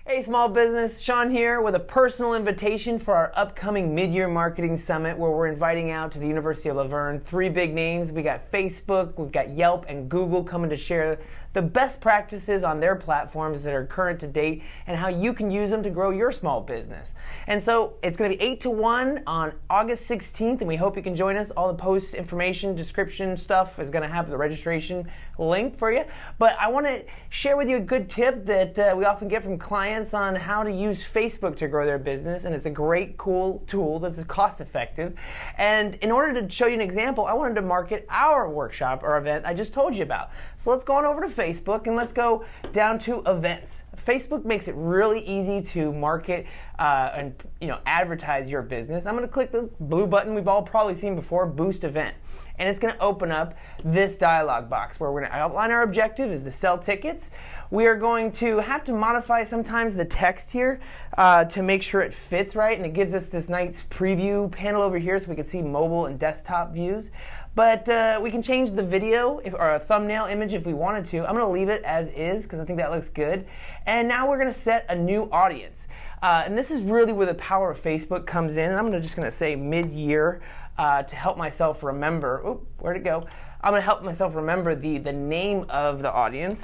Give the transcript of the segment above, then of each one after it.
Hey small business, Sean here with a personal invitation for our upcoming mid-year marketing summit where we're inviting out to the University of La Verne 3 big names. We got Facebook, we've got Yelp and Google coming to share the best practices on their platforms that are current to date and how you can use them to grow your small business. And so it's going to be 8 to 1 on August 16th, and we hope you can join us. All the post information, description stuff is going to have the registration link for you. But I want to share with you a good tip that we often get from clients on how to use Facebook to grow their business, and it's a great, cool tool that's cost effective. And in order to show you an example, I wanted to market our workshop or event I just told you about. So let's go on over to Facebook and let's go down to events. Facebook makes it really easy to market and advertise your business. I'm going to click the blue button we've all probably seen before, Boost Event. And it's going to open up this dialog box where we're going to outline our objective is to sell tickets. We are going to have to modify sometimes the text here to make sure it fits right, and it gives us this nice preview panel over here so we can see mobile and desktop views. But we can change the video or a thumbnail image if we wanted to. I'm going to leave it as is because I think that looks good. And now we're going to set a new audience. And this is really where the power of Facebook comes in. And I'm just going to say mid-year to help myself remember. Oop, where'd it go? I'm going to help myself remember the name of the audience.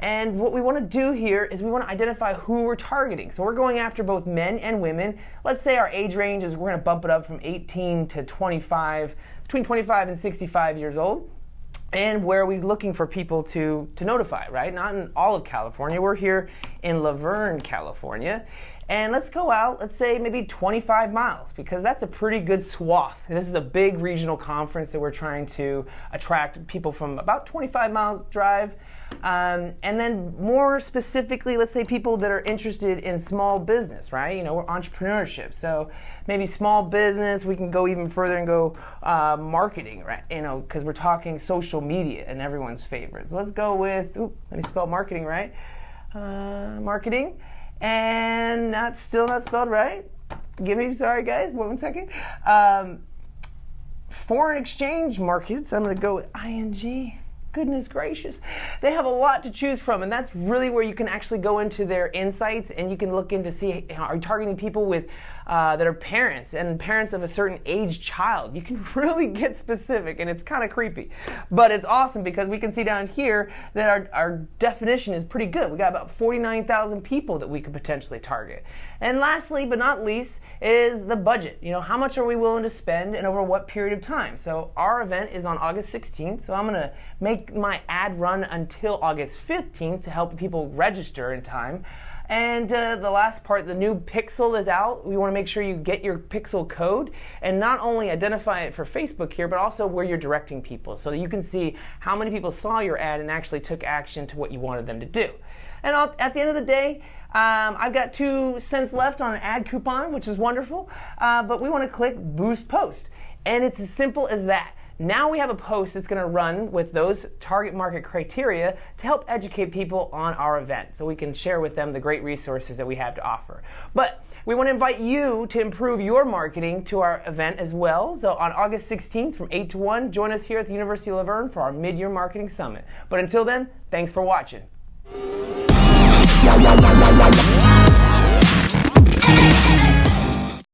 And what we want to do here is we want to identify who we're targeting. So we're going after both men and women. Let's say our age range is, we're going to bump it up from 18 to 25, between 25 and 65 years old. And where are we looking for people to notify, right? Not in all of California. We're here in La Verne, California. And let's go out, let's say maybe 25 miles, because that's a pretty good swath. This is a big regional conference that we're trying to attract people from about 25 miles drive. And then more specifically, let's say people that are interested in small business, right? We're entrepreneurship. So maybe small business, we can go even further and go marketing, right? Because we're talking social media and everyone's favorites. So let's go with, let me spell marketing right. Marketing. And still not spelled right. Sorry guys, 1 second. Foreign exchange markets, I'm going to go with ING. Goodness gracious. They have a lot to choose from, and that's really where you can actually go into their insights and you can look into see, are you targeting people with that are parents and parents of a certain age child. You can really get specific, and it's kind of creepy. But it's awesome because we can see down here that our definition is pretty good. We got about 49,000 people that we could potentially target. And lastly, but not least, is the budget. How much are we willing to spend and over what period of time? So our event is on August 16th, so I'm going to make my ad run until August 15th to help people register in time. And the last part, the new pixel is out. We want to make sure you get your pixel code and not only identify it for Facebook here, but also where you're directing people so that you can see how many people saw your ad and actually took action to what you wanted them to do. And at the end of the day, I've got 2 cents left on an ad coupon, which is wonderful, but we want to click Boost Post. And it's as simple as that. Now we have a post that's going to run with those target market criteria to help educate people on our event so we can share with them the great resources that we have to offer. But we want to invite you to improve your marketing to our event as well. So on August 16th from 8 to 1, join us here at the University of La Verne for our Mid-Year Marketing Summit. But until then, thanks for watching.